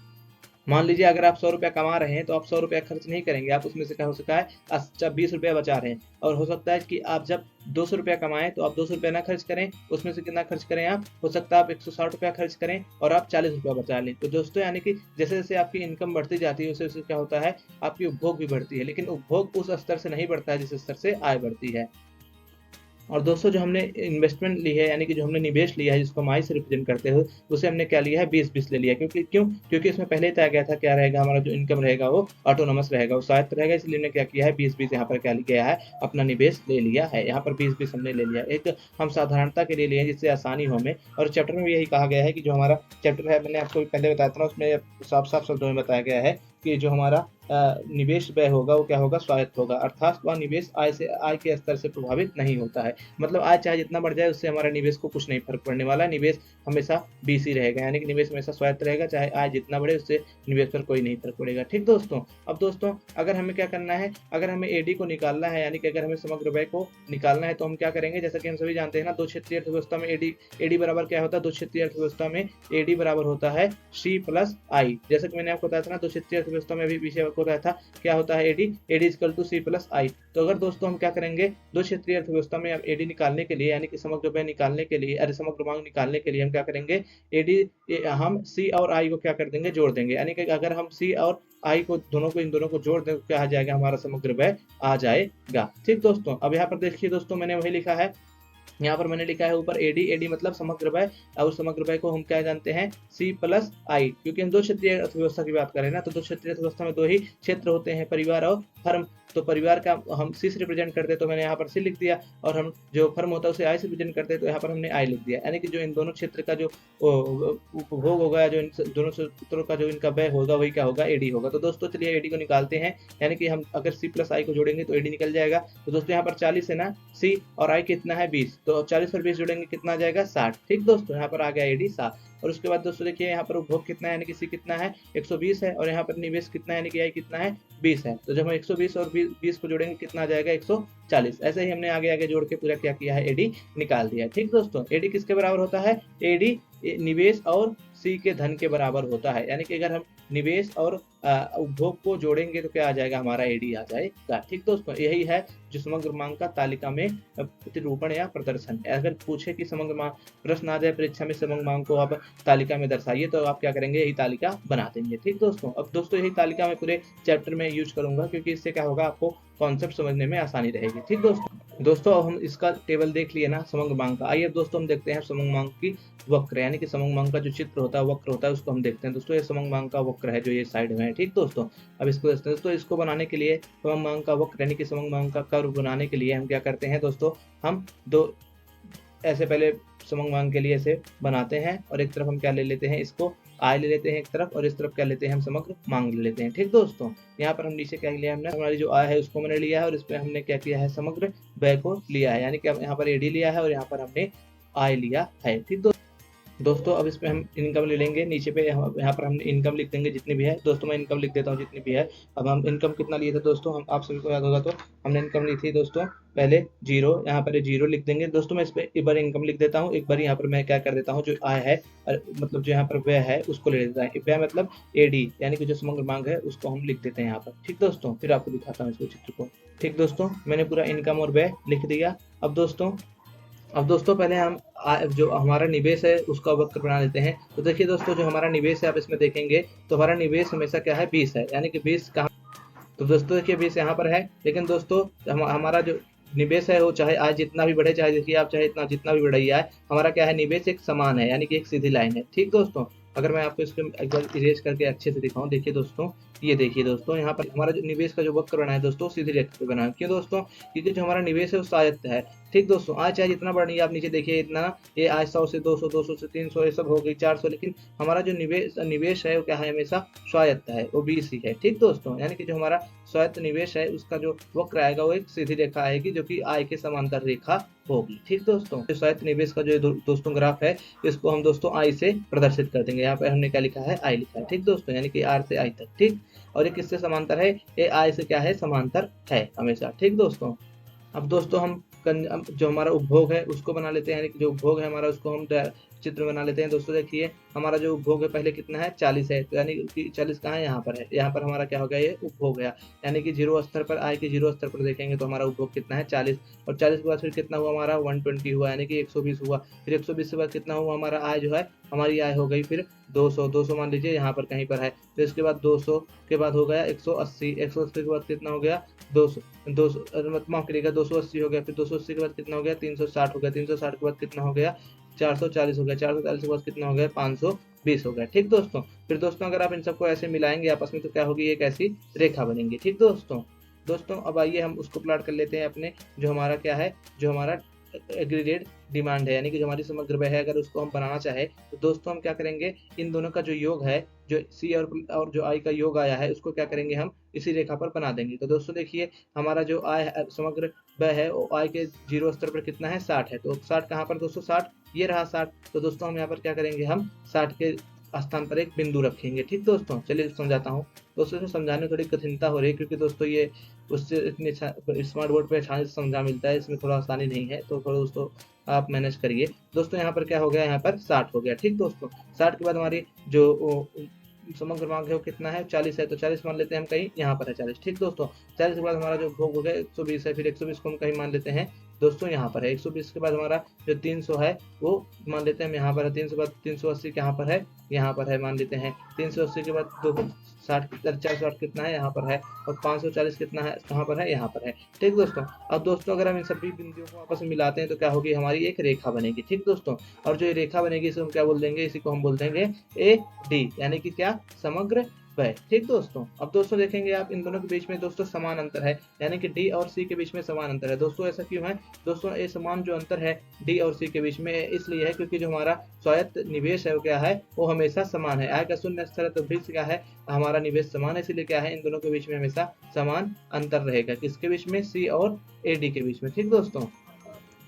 मान लीजिए अगर आप 100 रुपया कमा रहे हैं तो आप 100 रुपया खर्च नहीं करेंगे, आप उसमें से क्या हो सकता है अच्छा 20 रुपया बचा रहे हैं, और हो सकता है कि आप जब 200 रुपया कमाएं तो आप 200 रुपया ना खर्च करें, उसमें से कितना खर्च करें आप, हो सकता है आप 160 रुपया खर्च करें और आप 40 रुपया बचा लें। तो दोस्तों यानी कि जैसे जैसे आपकी इनकम बढ़ती जाती है वैसे वैसे क्या होता है आपकी उपभोग भी बढ़ती है, लेकिन उपभोग उस स्तर से नहीं बढ़ता है जिस स्तर से आय बढ़ती है। और दोस्तों जो हमने इन्वेस्टमेंट ली है यानी कि जो हमने निवेश लिया है जिसको हम आई से रिप्रेजेंट करते हो, उसे हमने क्या लिया है 20-20 ले लिया, क्योंकि इसमें पहले ही तय गया था क्या रहेगा, हमारा जो इनकम रहेगा वो ऑटोनोमस रहेगा, वो स्वायत्त रहेगा, इसलिए हमने क्या किया है 20-20 यहाँ पर क्या किया है अपना निवेश ले लिया है, यहाँ पर 20-20 हमने ले लिया। एक हम साधारणता के लिए लिए जिससे आसानी हो हमें, और चैप्टर में यही कहा गया है कि जो हमारा चैप्टर है मैंने आपको पहले बताया था उसमें साफ साफ शब्दों में बताया गया है कि जो हमारा निवेश व्यय होगा वो क्या होगा स्वायत्त होगा, अर्थात वह निवेश आय के स्तर से प्रभावित नहीं होता है। मतलब आय चाहे जितना बढ़ जाए उससे हमारे निवेश को कुछ नहीं फर्क पड़ने वाला है, निवेश हमेशा बीसी रहेगा, यानी कि निवेश हमेशा स्वायत्त रहेगा, चाहे आय जितना बढ़े उससे निवेश पर कोई नहीं फर्क पड़ेगा। ठीक दोस्तों, अब दोस्तों अगर हमें क्या करना है, अगर हमें एडी को निकालना है यानी कि अगर हमें समग्र व्यय को निकालना है तो हम क्या करेंगे, जैसा कि हम सभी जानते हैं ना, दो क्षेत्रीय अर्थव्यवस्था में एडी बराबर क्या होता है, दो क्षेत्रीय अर्थव्यवस्था में एडी बराबर होता है सी प्लस आई। जैसा कि मैंने आपको बताया था ना, दो क्षेत्रीय अर्थव्यवस्था में भी विषय को रहा था क्या होता है AD equal to C plus I. तो अगर दोस्तों हम क्या करेंगे, दो क्षेत्रीय अर्थव्यवस्था में एडी निकालने के लिए यानी कि समग्र व्यय निकालने के लिए, अरे समग्र मांग निकालने के लिए हम क्या करेंगे, एडी हम सी और आई को क्या कर देंगे जोड़ देंगे, यानी कि अगर हम सी और आई को दोनों को इन दोनों को जोड़ दें तो क्या आ जाएगा, हमारा समग्र व्यय आ जाएगा। ठीक दोस्तों, अब यहाँ पर देखिए दोस्तों मैंने वही लिखा है, यहाँ पर मैंने लिखा है ऊपर एडी मतलब समग्र व्यय, और समग्र व्यय को हम क्या जानते हैं सी प्लस आई, क्योंकि हम दो क्षेत्रीय अर्थव्यवस्था की बात करें ना, तो दो क्षेत्रीय अर्थव्यवस्था में दो ही क्षेत्र होते हैं, परिवार और फर्म। तो परिवार का हम सी से रिप्रेजेंट करते तो मैंने यहाँ पर सी लिख दिया, और हम जो फर्म होता है उसे आई से रिप्रेजेंट करते तो यहाँ पर हमने आई लिख दिया, यानी कि जो इन दोनों क्षेत्र का जो उपभोग होगा, जो इन दोनों क्षेत्रों का जो इनका व्यय होगा वही क्या होगा एडी होगा। तो दोस्तों चलिए एडी को निकालते हैं, यानी कि हम अगर सी प्लस आई को जोड़ेंगे तो एडी निकल जाएगा। तो दोस्तों यहाँ पर 40 है ना, सी और आई कितना है 20, तो 40 और 20 जोड़ेंगे कितना आ जाएगा 60। ठीक दोस्तों, यहाँ पर आ गया एडी 60। और उसके बाद दोस्तों देखिए यहाँ पर उपभोग कितना है, यानी कि सी कितना है 120 है, और यहाँ पर निवेश कितना है यानी कि आई कितना है 20 है। तो जब हम 120 और 20 को जोड़ेंगे कितना आ जाएगा 140। ऐसे ही हमने आगे आगे जोड़ के पूरा क्या किया है एडी निकाल दिया। ठीक दोस्तों, एडी किसके बराबर होता है, एडी निवेश और सी के धन के बराबर होता है, यानी कि अगर हम निवेश और उपभोग को जोड़ेंगे तो क्या आ जाएगा, हमारा एडी आ जाएगा। ठीक दोस्तों, यही है जो समग्र मांग का तालिका में प्रतिरूपण या प्रदर्शन है। अगर पूछे कि समग्र मांग प्रश्न आ जाए परीक्षा में, समग्र मांग को आप तालिका में दर्शाइए, तो आप क्या करेंगे यही तालिका बना देंगे। ठीक दोस्तों, अब दोस्तों यही तालिका मैं पूरे चैप्टर में यूज करूंगा, क्योंकि इससे क्या होगा आपको कॉन्सेप्ट समझने में आसानी रहेगी। ठीक दोस्तों अब हम इसका टेबल देख लिए ना समग्र मांग का, आइए दोस्तों हम देखते हैं समग्र मांग की वक्र, यानी कि समग्र मांग का जो चित्र होता है वक्र होता है उसको हम देखते हैं। दोस्तों ये समग्र मांग का वक्र है जो ये साइड में है। ठीक दोस्तों, अब इसको देखते हैं। दोस्तों इसको बनाने के लिए समग्र मांग का वक्र यानी कि समग्र मांग का कर्व बनाने के लिए हम क्या करते हैं दोस्तों, हम दो ऐसे पहले समग्र मांग के लिए ऐसे बनाते हैं, और एक तरफ हम क्या ले लेते हैं, इसको आय ले लेते हैं एक तरफ, और इस तरफ क्या लेते हैं हम समग्र मांग ले लेते हैं। ठीक दोस्तों, यहाँ पर हम नीचे क्या लिया हमने, हमारी जो आय है उसको मैंने लिया है, और इसमें हमने क्या किया है समग्र व्यय को लिया है, यानी कि यहाँ पर एडी लिया है और यहाँ पर हमने आय लिया है। ठीक दोस्तों अब इसमें हम इनकम ले लेंगे, नीचे पे यहाँ पर हमने इनकम लिख देंगे जितनी भी है। दोस्तों मैं इनकम लिख देता हूँ जितनी भी है। अब हम इनकम कितना लिए थे दोस्तों, हम आप सभी को याद होगा तो हमने इनकम ली थी दोस्तों पहले 0, यहाँ पर 0 लिख देंगे। दोस्तों मैं इस पर एक बार इनकम लिख देता हूँ, एक बार यहाँ पर मैं क्या कर देता हूँ, जो आय है मतलब जो यहाँ पर व्यय है उसको ले लेता है, व्यय मतलब एडी यानी कि जो समग्र मांग है उसको हम लिख देते हैं यहाँ पर। ठीक दोस्तों, फिर आपको दिखाता हूँ इसको चित्र को। ठीक दोस्तों, मैंने पूरा इनकम और व्यय लिख दिया। अब दोस्तों पहले हम जो हमारा निवेश है उसका वक्र बना लेते हैं। तो देखिए दोस्तों जो हमारा निवेश है आप इसमें देखेंगे तो हमारा निवेश हमेशा क्या है 20 है, यानी कि 20 कहाँ, तो दोस्तों देखिए 20 यहाँ पर है, लेकिन दोस्तों हमारा जो निवेश है वो चाहे आज जितना भी बढ़े, चाहे देखिए आप चाहे इतना जितना भी बढ़ाइए आए, हमारा क्या है निवेश एक समान है, यानी कि एक सीधी लाइन है। ठीक दोस्तों, अगर मैं आपको इसको एक बार इरेज करके अच्छे से दिखाऊं, देखिए दोस्तों ये देखिए दोस्तों यहाँ पर हमारा जो निवेश का जो वक्र बना है दोस्तों सीधी रेखा पे बना है। क्यों दोस्तों, क्योंकि जो हमारा निवेश है वो स्वायत्त है। ठीक दोस्तों, आज चाहे जितना बढ़ रही है आप नीचे देखिए इतना, ये आज 100 से 200, 200 से 300 ये सब हो गई 400, लेकिन हमारा जो निवेश है वो क्या है हमेशा स्वायत्त है, वो 20 ही है। ठीक दोस्तों, यानी कि जो हमारा स्वायत्त निवेश है उसका जो वक्र आएगा वो एक सीधी रेखा आएगी जो कि आय के समांतर रेखा होगी। ठीक दोस्तों, स्वायत्त निवेश का जो दोस्तों ग्राफ है इसको हम दोस्तों आई से प्रदर्शित कर देंगे। यहाँ पे हमने क्या लिखा है आई लिखा है। ठीक दोस्तों, यानी कि आर से आई तक। ठीक, और ये किससे समांतर है, ये आई से क्या है समांतर है हमेशा। ठीक दोस्तों, अब दोस्तों हम जो हमारा उपभोग है उसको बना लेते हैं, यानी कि जो उपभोग है हमारा उसको हम चित्र बना लेते हैं। दोस्तों देखिए हमारा जो उपभोग है पहले कितना है 40 है, तो यानी कि 40 कहाँ है, यहाँ पर है। यहाँ पर हमारा क्या हो गया, ये उपभोग है, यानी कि जीरो स्तर पर, आय के जीरो स्तर पर देखेंगे तो हमारा उपभोग कितना है 40, और 40 के बाद फिर कितना हुआ हमारा 120 हुआ, यानी कि 120 हुआ। फिर 120 के बाद कितना हुआ हमारा आय जो है, हमारी आय हो गई फिर 200 मान लीजिए यहाँ पर कहीं पर है। फिर इसके बाद 200 के बाद हो गया 180, 180 के बाद कितना हो गया 200, 200 माफ करिएगा 280 हो गया। फिर 280 के बाद कितना हो गया 360 हो गया। 360 के बाद कितना हो गया 440 हो गया। 440 के बाद कितना हो गया 520 हो गया। ठीक दोस्तों, फिर दोस्तों अगर आप इन सबको ऐसे मिलाएंगे आपस में तो क्या होगी, एक ऐसी रेखा बनेंगी। ठीक दोस्तों, अब आइए हम उसको प्लॉट कर लेते हैं अपने, जो हमारा क्या है, जो हमारा एग्रीगेट डिमांड है, यानी कि जो हमारी समग्र व्यय है, अगर उसको हम बनाना चाहे तो दोस्तों हम क्या करेंगे, इन दोनों का जो योग है, जो सी और जो आई का योग आया है, उसको क्या करेंगे हम इसी रेखा पर बना देंगे। तो दोस्तों देखिए हमारा जो आय समग्र व्यय है वो आय के जीरो स्तर पर कितना है 60 है, तो 60 कहाँ पर दोस्तों 60, ये रहा 60। तो दोस्तों हम यहाँ पर क्या करेंगे, हम 60 के स्थान पर एक बिंदु रखेंगे। ठीक दोस्तों, चलिए समझाता हूँ। दोस्तों इसमें समझाने में थोड़ी कठिनता हो रही है, क्योंकि दोस्तों ये उससे इतनी स्मार्ट बोर्ड पे आसानी से समझा मिलता है, इसमें थोड़ा आसानी नहीं है, तो थोड़ा दोस्तों आप मैनेज करिए। दोस्तों यहाँ पर क्या हो गया, यहाँ पर 60 हो गया। ठीक दोस्तों, 60 के बाद हमारी जो समग्र मांग है वो कितना है 40 है, तो 40 मान लेते हैं हम कहीं यहाँ पर है 40। ठीक दोस्तों, 40 के बाद हमारा जो भोग हो गया 120 है, फिर 120 को हम कहीं मान लेते हैं दोस्तों यहाँ पर है। 120 के बाद हमारा जो 300 है वो मान लेते हैं हम यहाँ पर है। 300 के बाद 380 कहाँ पर है, यहाँ पर है मान लेते हैं। 380 के बाद 460 कितना है, यहाँ पर है। और 540 कितना है, कहाँ पर है, यहाँ पर है। ठीक दोस्तों, अब दोस्तों अगर हम इन सभी बिंदुओं को आपस में मिलाते हैं तो क्या होगी, हमारी एक रेखा बनेगी। ठीक दोस्तों, और जो ये रेखा बनेगी इसे हम क्या बोल देंगे, इसी को हम बोल देंगे ए डी, यानी कि क्या, समग्र व्यय। ठीक दोस्तों, अब दोस्तों देखेंगे आप इन दोनों के बीच में दोस्तों समान अंतर है, यानी कि डी और सी के बीच में समान अंतर है। दोस्तों ऐसा क्यों है दोस्तों, ये समान जो अंतर है डी और सी के बीच में इसलिए है क्योंकि जो हमारा स्वायत्त निवेश है वो क्या है, वो हमेशा समान है। आय का शून्य स्तर है तो भी क्या है, हमारा निवेश समान है, इसलिए क्या है, इन दोनों के बीच में हमेशा समान अंतर रहेगा। किसके बीच में, सी और ए डी के बीच में। ठीक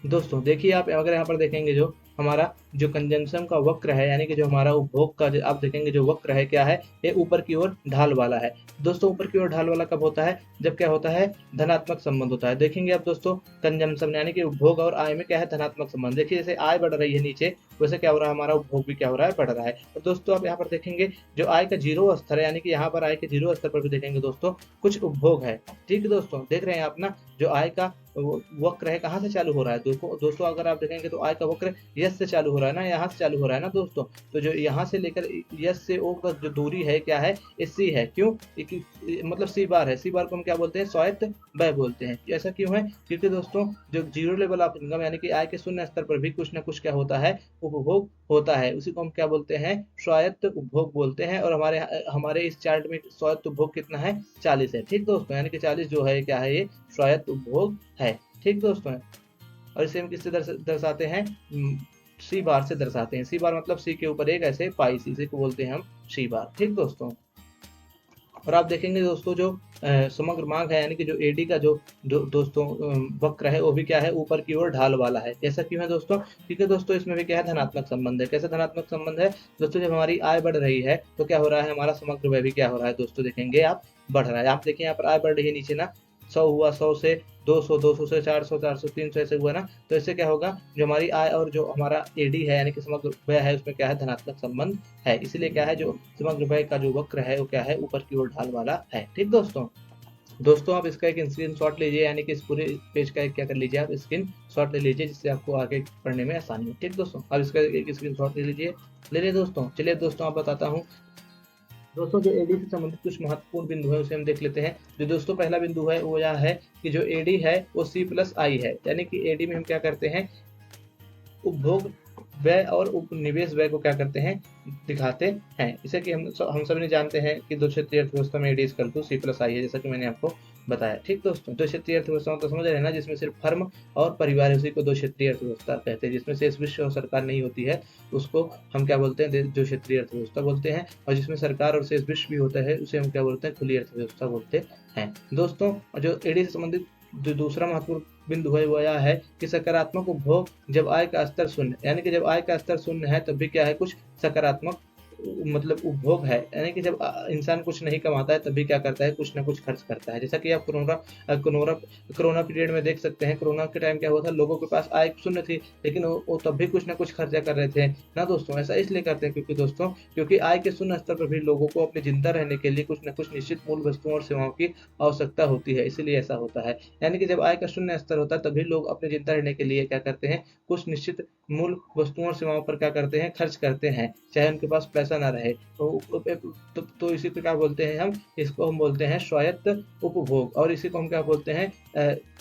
दोस्तों देखिए आप अगर यहाँ पर देखेंगे जो हमारा जो कंजम्पशन का वक्र है, यानी कि जो हमारा उपभोग का आप देखेंगे जो वक्र है क्या है, ये ऊपर की ओर ढाल वाला है। दोस्तों ऊपर की ओर ढाल वाला कब होता है, जब क्या होता है, धनात्मक संबंध होता है। देखेंगे आप दोस्तों कंजम्पशन यानी कि उपभोग और आय में क्या है, धनात्मक संबंध। देखिए जैसे आय बढ़ रही है नीचे, वैसे क्या हो रहा है, हमारा उपभोग भी क्या हो रहा है, बढ़ रहा है। तो दोस्तों आप यहाँ पर देखेंगे जो आय का जीरो स्तर है, यानी कि यहाँ पर आय के जीरो स्तर पर भी देखेंगे दोस्तों कुछ उपभोग है। ठीक दोस्तों, देख रहे हैं आप ना, जो आय का वक्र है कहाँ से चालू हो रहा है, दोस्तों अगर आप देखेंगे तो आय का वक्र यस से चालू हो रहा है ना, यहाँ से चालू हो रहा है ना दोस्तों। तो जो यहाँ से लेकर यस से ओ का जो दूरी है क्या है, सी है। क्यों, मतलब सी बार है, सी बार को हम क्या बोलते हैं, स्वायत्त व्यय बोलते हैं। ऐसा क्यों है, क्योंकि दोस्तों जो जीरो लेवल ऑफ इनकम यानी कि आय के शून्य स्तर पर भी कुछ ना कुछ क्या होता है, उपभोग होता है, उसी को हम क्या बोलते हैं, स्वायत्त उपभोग बोलते हैं। और हमारे इस चार्ट में स्वायत्त उपभोग कितना है, 40 है। ठीक दोस्तों, यानी कि 40 जो है क्या है, ये स्वायत्त उपभोग है। ठीक दोस्तों, और इसे हम किससे दर्शाते हैं, सी बार से दर्शाते हैं। सी बार मतलब सी के ऊपर एक ऐसे पाई, सी को बोलते हैं हम सी बार। ठीक दोस्तों, और आप देखेंगे दोस्तों जो समग्र मांग है, यानी कि जो एडी का जो दोस्तों वक्र है वो भी क्या है, ऊपर की ओर ढाल वाला है। ऐसा क्यों है दोस्तों, क्योंकि दोस्तों इसमें भी क्या है, धनात्मक संबंध है। कैसे धनात्मक संबंध है दोस्तों, जब हमारी आय बढ़ रही है तो क्या हो रहा है, हमारा समग्र व्यय भी क्या हो रहा है दोस्तों, देखेंगे आप बढ़ रहा है। आप देखिए यहाँ पर आय बढ़ रही है नीचे ना, 100 हुआ, 100 से 200, 200 से 400, 400 300 ऐसे हुआ ना। तो इससे क्या होगा, जो हमारी आय और जो हमारा एडी है यानी कि समग्र व्यय है उसमें क्या है, धनात्मक संबंध है। इसलिए क्या है, जो समग्र व्यय का जो वक्र है वो क्या है, ऊपर की ओर ढाल वाला है। ठीक दोस्तों आप इसका एक स्क्रीन शॉट लीजिए, यानी कि इस पूरे पेज का एक क्या कर लीजिए, आप स्क्रीन शॉट ले लीजिए, जिससे आपको आगे पढ़ने में आसानी हो। ठीक दोस्तों, आप इसका एक स्क्रीन शॉट ले लीजिए, ले लीजिए दोस्तों। चलिए दोस्तों आप बताता हूँ दोस्तों, जो एडी से संबंधित कुछ महत्वपूर्ण बिंदु है उसे हम देख लेते हैं। जो दोस्तों पहला बिंदु है वो यह है कि जो एडी है वो सी प्लस आई है, यानी कि एडी में हम क्या करते हैं, उपभोग व्यय और निवेश व्यय को क्या करते हैं, दिखाते हैं। इसे कि हम सभी जानते हैं कि दो क्षेत्रीय अर्थव्यवस्था में AD equal to C plus I है, जैसा कि मैंने आपको बताया। ठीक दोस्तों, दो क्षेत्रीय अर्थव्यवस्था तो समझ रहे हैं ना, जिसमें सिर्फ फर्म और परिवार है उसी को दो क्षेत्रीय अर्थव्यवस्था कहते हैं। जिसमें शेष विश्व और सरकार नहीं होती है उसको हम क्या बोलते हैं, दो क्षेत्रीय अर्थव्यवस्था बोलते हैं। और जिसमें सरकार और शेष विश्व भी होता है उसे हम क्या बोलते हैं, खुली अर्थव्यवस्था बोलते हैं। दोस्तों जो एडी से संबंधित जो दूसरा महत्वपूर्ण बिंदु है वो यह है कि सकारात्मक उपभोग जब आय का स्तर शून्य, यानी कि जब आय का स्तर शून्य है तब भी क्या है, कुछ सकारात्मक मतलब उपभोग है, यानी कि जब इंसान कुछ नहीं कमाता है तभी क्या करता है, कुछ ना कुछ खर्च करता है। जैसा कि आप कोरोना पीरियड में देख सकते हैं, कोरोना के टाइम क्या हुआ था, लोगों के पास आय शून्य थी, लेकिन वो तब भी कुछ ना कुछ खर्चा कर रहे थे ना दोस्तों। ऐसा इसलिए करते हैं क्योंकि आय के शून्य स्तर पर भी लोगों को अपने जिंदा रहने के लिए कुछ न कुछ निश्चित मूल वस्तुओं और सेवाओं की आवश्यकता होती है, इसीलिए ऐसा होता है। यानी कि जब आय का शून्य स्तर होता है तभी लोग अपने जिंदा रहने के लिए क्या करते हैं, कुछ निश्चित मूल वस्तुओं और सेवाओं पर क्या करते हैं, खर्च करते हैं, चाहे उनके पास पैसा ना रहे। तो इसी को क्या बोलते हैं हम, इसको हम बोलते हैं स्वायत्त उपभोग, और इसी को हम क्या बोलते हैं,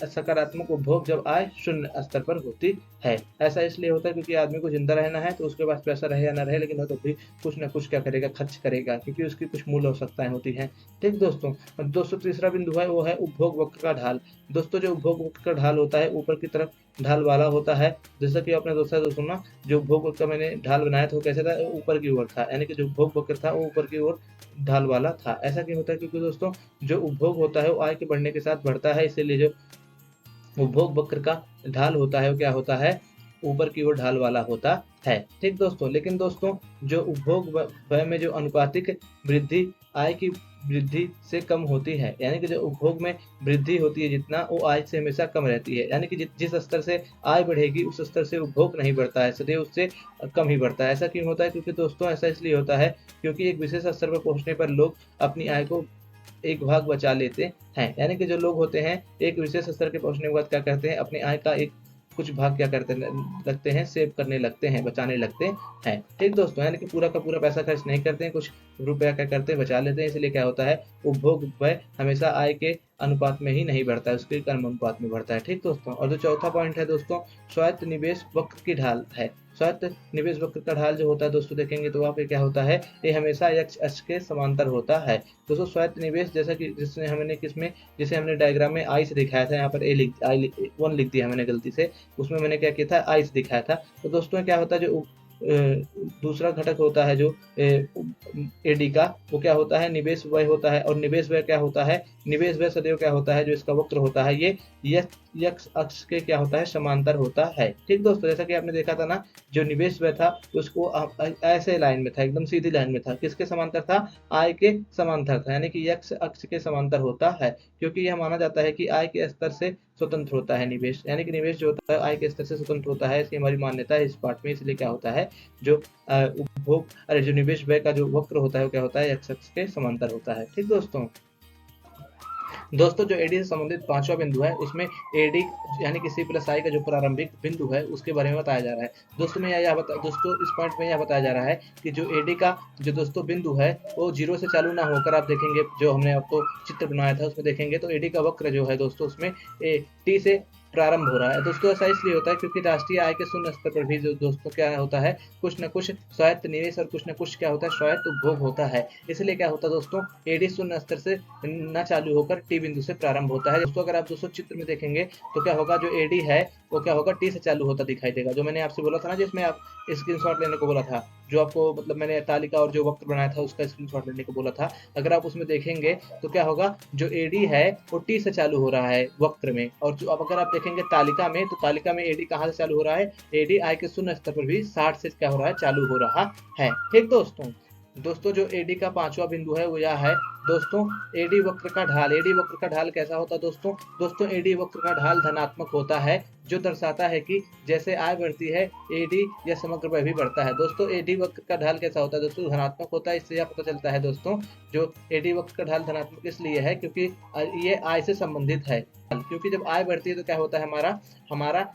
सकारात्मक उपभोग, जब आय शून्य स्तर पर होती है। ऐसा इसलिए होता है क्योंकि आदमी को जिंदा रहना है, तो उसके पास पैसा रहे या ना रहे, लेकिन वो तो भी कुछ ना कुछ क्या करेगा, खर्च करेगा, क्योंकि उसकी कुछ मूल आवश्यकताएं होती हैं। ठीक दोस्तों तीसरा बिंदु है वो है उपभोग वक्र का ढाल। दोस्तों जो उपभोग वक्र का ढाल होता है ऊपर की तरफ ढाल वाला होता है। जैसा कि आपने दोस्तों ना, जो उपभोग वक्र का मैंने ढाल बनाया था वो कैसे था, ऊपर की ओर था, यानी कि जो उपभोग वक्र था वो ऊपर की ओर ढाल वाला था। ऐसा क्यों होता है, क्योंकि दोस्तों जो उपभोग होता है वो आय के बढ़ने के साथ बढ़ता है, इसीलिए जो उपभोग वक्र का ढाल होता है वो क्या होता है, ऊपर की ओर ढाल वाला होता है। ठीक दोस्तों, लेकिन दोस्तों जो उपभोग व्यय में जो अनुपातिक वृद्धि आय की वृद्धि से कम होती है, यानी कि जो उपभोग में वृद्धि होती है जितना, वो आय से हमेशा कम रहती है। यानी कि जिस स्तर से आय बढ़ेगी उस स्तर से उपभोग नहीं बढ़ता है, सदैव उससे कम ही बढ़ता है। ऐसा क्यों होता है, क्योंकि दोस्तों ऐसा इसलिए होता है क्योंकि एक विशेष स्तर पर पहुंचने पर लोग अपनी आय को एक भाग बचा लेते हैं। यानी कि जो लोग होते हैं एक विशेष स्तर के पहुंचने के बाद क्या करते हैं, अपने आय का एक कुछ भाग क्या करते लगते हैं, सेव करने लगते हैं, बचाने लगते हैं। ठीक दोस्तों, यानी कि पूरा का पूरा पैसा खर्च नहीं करते हैं, कुछ रुपया क्या करते हैं, बचा लेते हैं। इसलिए क्या होता है, उपभोग व्यय हमेशा आय के अनुपात में ही नहीं बढ़ता है, उसके कम अनुपात में बढ़ता है। ठीक दोस्तों, और जो चौथा पॉइंट है दोस्तों, स्वायत्त निवेश वक्र की ढाल है। स्वायत्त निवेश वक्र का ढाल जो होता है दोस्तों, देखेंगे तो वहाँ पे क्या होता है, ये हमेशा एक्स अक्ष के समांतर होता है। दोस्तों स्वायत्त निवेश, जैसा कि जिसे हमने डायग्राम में आई से दिखाया था, यहाँ पर वन लिख दिया मैंने गलती से, उसमें मैंने क्या किया था, आई से दिखाया था। तो दोस्तों क्या होता है, जो दूसरा घटक होता है जो एडी का, वो क्या होता है, निवेश व्यय होता है। और निवेश व्यय क्या होता है, निवेश व्यय सदैव क्या होता है, जो इसका वक्र होता है ये एक्स अक्ष के क्या होता है, समांतर होता है। ठीक दोस्तों, जैसा कि आपने देखा था ना, जो निवेश व्यय था उसको ऐसे लाइन में था, एकदम सीधी लाइन में था, किसके समांतर था, आय के समांतर था, यानी कि एक्स अक्ष के समांतर होता है। क्योंकि यह माना जाता है कि आय के स्तर से स्वतंत्र होता है निवेश, यानी कि निवेश जो होता है आय के स्तर से स्वतंत्र होता है, इसकी हमारी मान्यता है इस पार्ट में। इसलिए क्या होता है, जो जो निवेश व्यय का जो वक्र होता है वो क्या होता है, एक्स अक्ष के समांतर होता है। ठीक दोस्तों जो एडी से संबंधित पांचवा बिंदु है, उसमें एडी यानी कि सी प्लस आई का जो प्रारंभिक बिंदु है उसके बारे में बताया जा रहा है। दोस्तों इस पॉइंट में यह बताया जा रहा है कि जो एडी का जो दोस्तों बिंदु है वो जीरो से चालू ना होकर, आप देखेंगे जो हमने आपको चित्र बनाया था उसमें देखेंगे तो एडी का वक्र जो है दोस्तों उसमें टी से प्रारंभ हो रहा है। दोस्तों ऐसा इसलिए होता है क्योंकि राष्ट्रीय आय के शून्य स्तर पर भी जो दोस्तों क्या होता है, कुछ न कुछ स्वायत्त निवेश और कुछ न कुछ क्या होता है, स्वायत्त उपभोग होता है। इसलिए क्या होता है दोस्तों, एडी शून्य स्तर से न चालू होकर टी बिंदु से प्रारंभ होता है। दोस्तों अगर आप दोस्तों चित्र में देखेंगे तो क्या होगा, जो एडी है वो क्या होगा, टी से चालू होता दिखाई देगा। जो मैंने आपसे बोला था ना, जिसमें आप स्क्रीनशॉट लेने को बोला था, जो आपको मतलब मैंने तालिका और जो वक्र बनाया था उसका स्क्रीनशॉट लेने को बोला था, अगर आप उसमें देखेंगे तो क्या होगा, जो एडी है वो टी से चालू हो रहा है वक्र में। और जो अब अगर आप देखेंगे तालिका में, तो तालिका में एडी कहाँ से चालू हो रहा है, एडी आय के शून्य स्तर पर भी 60 से क्या हो रहा है, चालू हो रहा है। ठीक दोस्तों जो एडी का पांचवा बिंदु है वो यह है दोस्तों, एडी वक्र का ढाल। एडी वक्र का ढाल कैसा होता है दोस्तों एडी वक्र का ढाल धनात्मक होता है, जो दर्शाता है कि जैसे आय बढ़ती है एडी या समग्र व्यय भी बढ़ता है। दोस्तों एडी वक्र का ढाल कैसा होता है दोस्तों, धनात्मक होता है। इससे यह पता चलता है दोस्तों, जो एडी वक्र का ढाल धनात्मक इसलिए है क्योंकि ये आय से संबंधित है। क्योंकि जब आय बढ़ती है तो क्या होता है, हमारा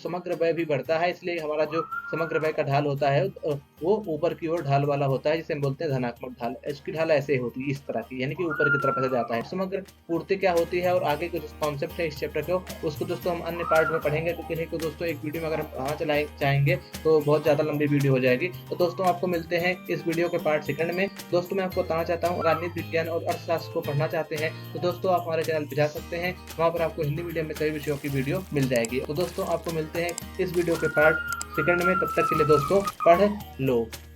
समग्र व्यय भी बढ़ता है, इसलिए हमारा जो समग्र व्यय का ढाल होता है वो ऊपर की ओर ढाल वाला होता है, जिसे हम बोलते हैं धनात्मक ढाल। इसकी ढाल ऐसे होती है, इस तरह की, यानी कि ऊपर की तरफ ऐसे जाता है। समग्र पूर्ति क्या होती है और आगे कुछ कॉन्सेप्ट है इस चैप्टर को, उसको दोस्तों हम अन्य पार्ट में पढ़ेंगे, क्योंकि नहीं तो दोस्तों एक वीडियो में अगर हम चलाए चाहेंगे तो बहुत ज़्यादा लंबी वीडियो हो जाएगी। तो दोस्तों आपको मिलते हैं इस वीडियो के पार्ट सेकंड में। दोस्तों मैं आपको बताना चाहता हूँ, राजनीति विज्ञान और अर्थशास्त्र को पढ़ना चाहते हैं तो दोस्तों आप हमारे चैनल पर जा सकते हैं, वहाँ पर आपको हिंदी मीडियम में सभी विषयों की वीडियो मिल जाएगी। तो दोस्तों आपको मिलते हैं इस वीडियो के पार्ट सेकंड में, तब तक के लिए दोस्तों पढ़ लो।